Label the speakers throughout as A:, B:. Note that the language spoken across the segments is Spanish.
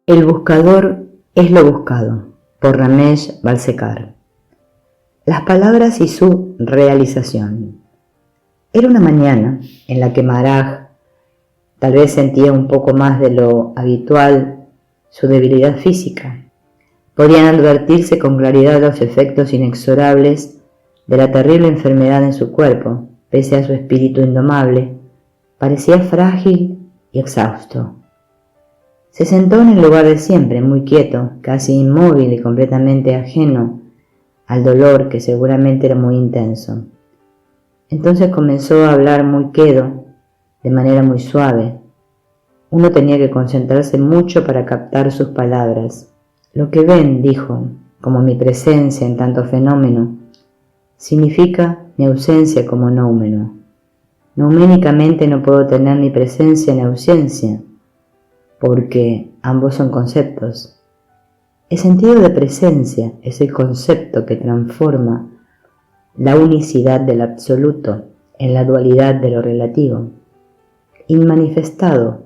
A: El buscador es lo buscado, por Ramesh Balsekar. Las palabras y su realización. Era una mañana en la que Maharaj tal vez sentía un poco más de lo habitual su debilidad física. Podían advertirse con claridad los efectos inexorables de la terrible enfermedad en su cuerpo, pese a su espíritu indomable. Parecía frágil y exhausto. Se sentó en el lugar de siempre, muy quieto, casi inmóvil y completamente ajeno al dolor que seguramente era muy intenso. Entonces comenzó a hablar muy quedo, de manera muy suave. Uno tenía que concentrarse mucho para captar sus palabras. Lo que ven, dijo, como mi presencia en tanto fenómeno, significa mi ausencia como noumeno. Nouménicamente no puedo tener ni presencia ni ausencia, porque ambos son conceptos. El sentido de presencia es el concepto que transforma la unicidad del absoluto en la dualidad de lo relativo. Inmanifestado,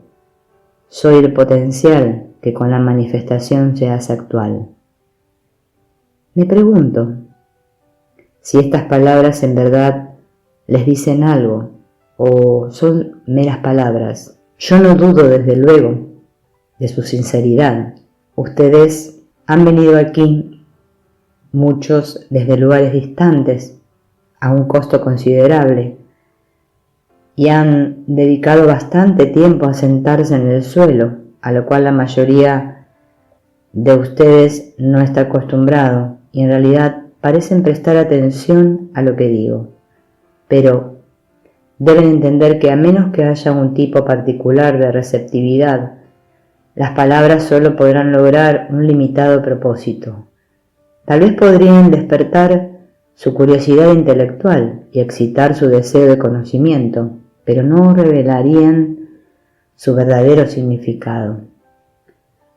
A: soy el potencial que con la manifestación se hace actual. Me pregunto si estas palabras en verdad les dicen algo o son meras palabras. Yo no dudo desde luego de su sinceridad. Ustedes han venido aquí, muchos desde lugares distantes, a un costo considerable, y han dedicado bastante tiempo a sentarse en el suelo, a lo cual la mayoría de ustedes no está acostumbrado, y en realidad parecen prestar atención a lo que digo. Pero deben entender que a menos que haya un tipo particular de receptividad, las palabras solo podrán lograr un limitado propósito. Tal vez podrían despertar su curiosidad intelectual y excitar su deseo de conocimiento, pero no revelarían su verdadero significado.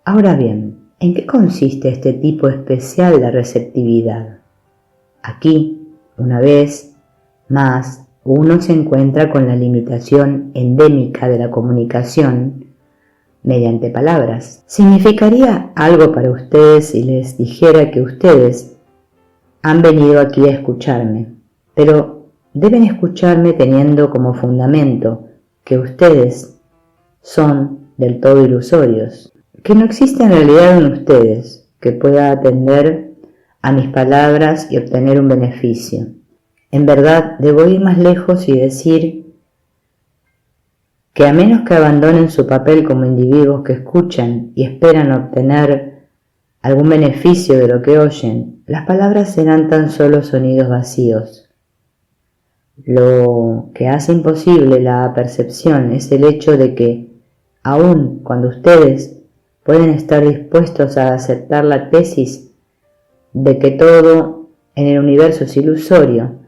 A: Ahora bien, ¿en qué consiste este tipo especial de receptividad? Aquí, una vez más, uno se encuentra con la limitación endémica de la comunicación mediante palabras. ¿Significaría algo para ustedes si les dijera que ustedes han venido aquí a escucharme? Pero deben escucharme teniendo como fundamento que ustedes son del todo ilusorios, que no existe en realidad en ustedes que pueda atender a mis palabras y obtener un beneficio. En verdad, debo ir más lejos y decir que a menos que abandonen su papel como individuos que escuchan y esperan obtener algún beneficio de lo que oyen, las palabras serán tan solo sonidos vacíos. Lo que hace imposible la percepción es el hecho de que, aun cuando ustedes pueden estar dispuestos a aceptar la tesis de que todo en el universo es ilusorio,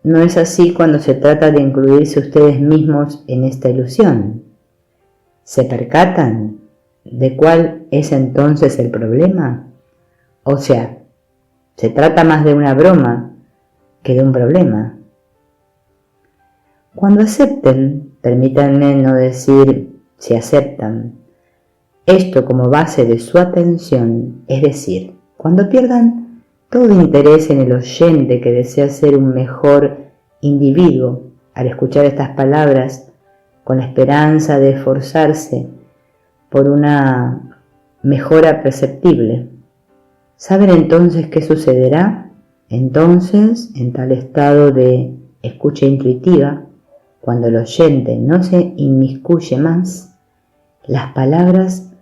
A: no es así cuando se trata de incluirse ustedes mismos en esta ilusión. ¿Se percatan de cuál es entonces el problema? O sea, se trata más de una broma que de un problema. Cuando acepten, permítanme no decir si aceptan, esto como base de su atención, es decir, cuando pierdan todo interés en el oyente que desea ser un mejor individuo al escuchar estas palabras con la esperanza de esforzarse por una mejora perceptible. ¿Saben entonces qué sucederá? Entonces, en tal estado de escucha intuitiva, cuando el oyente no se inmiscuye más, las palabras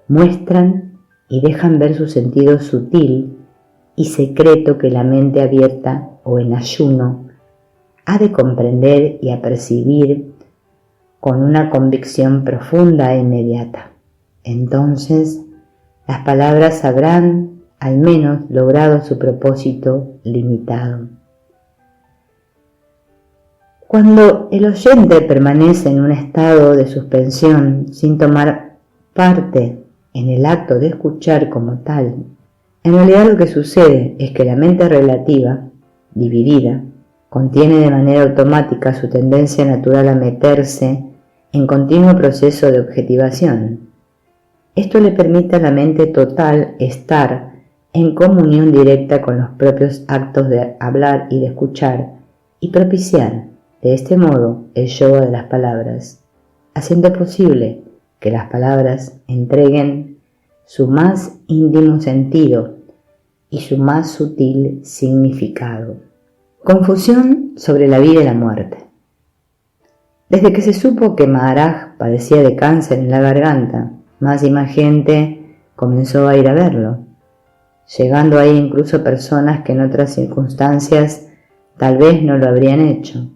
A: muestran y dejan ver su sentido sutil y secreto que la mente abierta o en ayuno ha de comprender y apercibir con una convicción profunda e inmediata. Entonces, las palabras habrán al menos logrado su propósito limitado. Cuando el oyente permanece en un estado de suspensión sin tomar parte en el acto de escuchar como tal, en realidad lo que sucede es que la mente relativa, dividida, contiene de manera automática su tendencia natural a meterse en continuo proceso de objetivación. Esto le permite a la mente total estar en comunión directa con los propios actos de hablar y de escuchar y propiciar, de este modo, el yoga de las palabras, haciendo posible que las palabras entreguen su más íntimo sentido y su más sutil significado. Confusión sobre la vida y la muerte. Desde que se supo que Maharaj padecía de cáncer en la garganta, más y más gente comenzó a ir a verlo, llegando ahí incluso personas que en otras circunstancias tal vez no lo habrían hecho.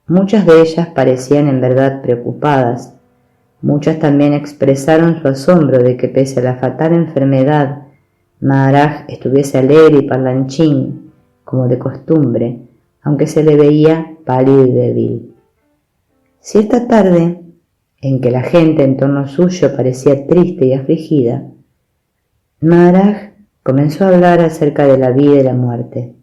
A: Muchas de ellas parecían en verdad preocupadas. Muchas también expresaron su asombro de que pese a la fatal enfermedad, Maharaj estuviese alegre y parlanchín, como de costumbre, aunque se le veía pálido y débil. Cierta tarde, en que la gente en torno suyo parecía triste y afligida, Maharaj comenzó a hablar acerca de la vida y la muerte.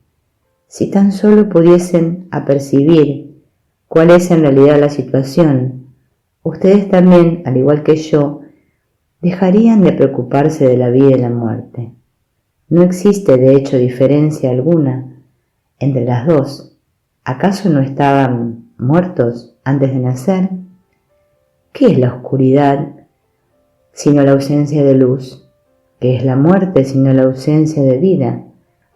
A: Si tan solo pudiesen apercibir cuál es en realidad la situación, ustedes también, al igual que yo, dejarían de preocuparse de la vida y la muerte. No existe, de hecho, diferencia alguna entre las dos. ¿Acaso no estaban muertos antes de nacer? ¿Qué es la oscuridad sino la ausencia de luz? ¿Qué es la muerte sino la ausencia de vida?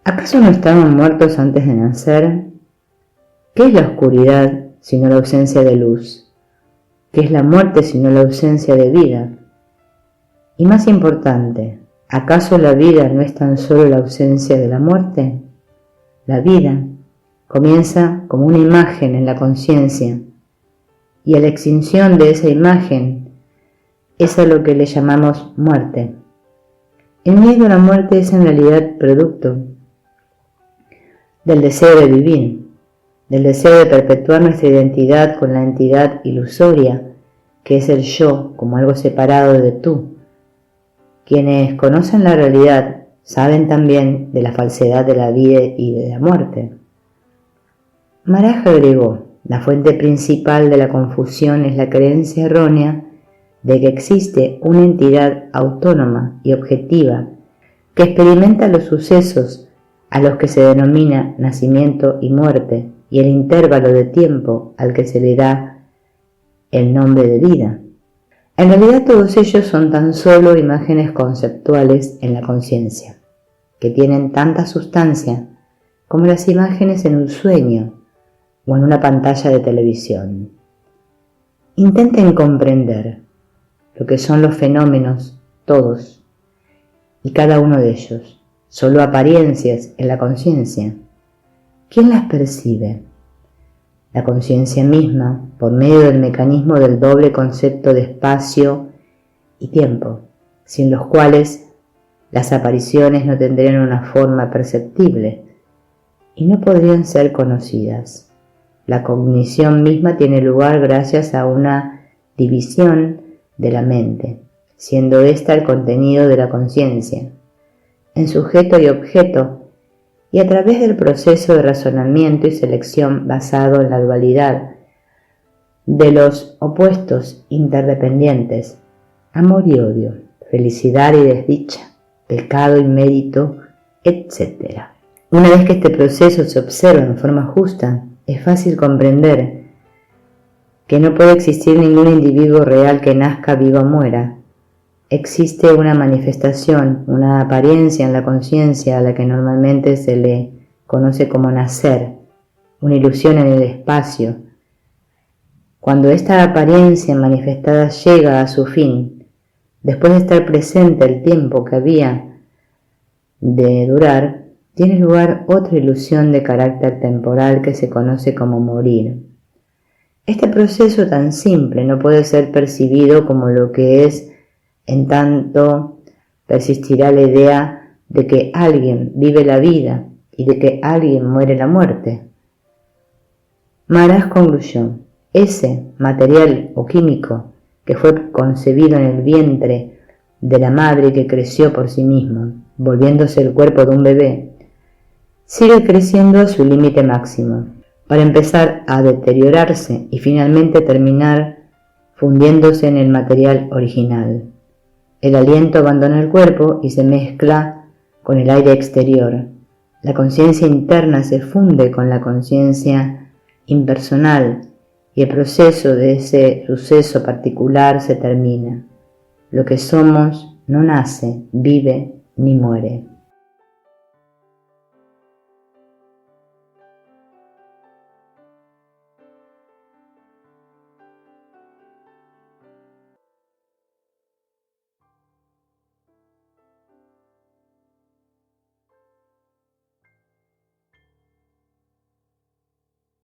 A: ¿Acaso no estaban muertos antes de nacer? ¿Qué es la oscuridad sino la ausencia de luz? ¿Qué es la muerte sino la ausencia de vida? Y más importante, ¿acaso la vida no es tan solo la ausencia de la muerte? La vida comienza como una imagen en la conciencia, y a la extinción de esa imagen es a lo que le llamamos muerte. El miedo a la muerte es en realidad producto del deseo de vivir, del deseo de perpetuar nuestra identidad con la entidad ilusoria que es el yo como algo separado de tú. Quienes conocen la realidad saben también de la falsedad de la vida y de la muerte. Maharaj agregó: la fuente principal de la confusión es la creencia errónea de que existe una entidad autónoma y objetiva que experimenta los sucesos a los que se denomina nacimiento y muerte y el intervalo de tiempo al que se le da el nombre de vida. En realidad todos ellos son tan solo imágenes conceptuales en la conciencia, que tienen tanta sustancia como las imágenes en un sueño o en una pantalla de televisión. Intenten comprender lo que son los fenómenos, todos y cada uno de ellos, solo apariencias en la conciencia. ¿Quién las percibe? La conciencia misma, por medio del mecanismo del doble concepto de espacio y tiempo, sin los cuales las apariciones no tendrían una forma perceptible y no podrían ser conocidas. La cognición misma tiene lugar gracias a una división de la mente, siendo ésta el contenido de la conciencia, en sujeto y objeto, y a través del proceso de razonamiento y selección basado en la dualidad de los opuestos interdependientes, amor y odio, felicidad y desdicha, pecado y mérito, etc. Una vez que este proceso se observa en forma justa, es fácil comprender que no puede existir ningún individuo real que nazca, viva o muera. Existe una manifestación, una apariencia en la conciencia a la que normalmente se le conoce como nacer, una ilusión en el espacio. Cuando esta apariencia manifestada llega a su fin, después de estar presente el tiempo que había de durar, tiene lugar otra ilusión de carácter temporal que se conoce como morir. Este proceso tan simple no puede ser percibido como lo que es, en tanto persistirá la idea de que alguien vive la vida y de que alguien muere la muerte. Maharaj concluyó: ese material o químico que fue concebido en el vientre de la madre que creció por sí mismo, volviéndose el cuerpo de un bebé, sigue creciendo a su límite máximo, para empezar a deteriorarse y finalmente terminar fundiéndose en el material original. El aliento abandona el cuerpo y se mezcla con el aire exterior. La conciencia interna se funde con la conciencia impersonal y el proceso de ese suceso particular se termina. Lo que somos no nace, vive ni muere.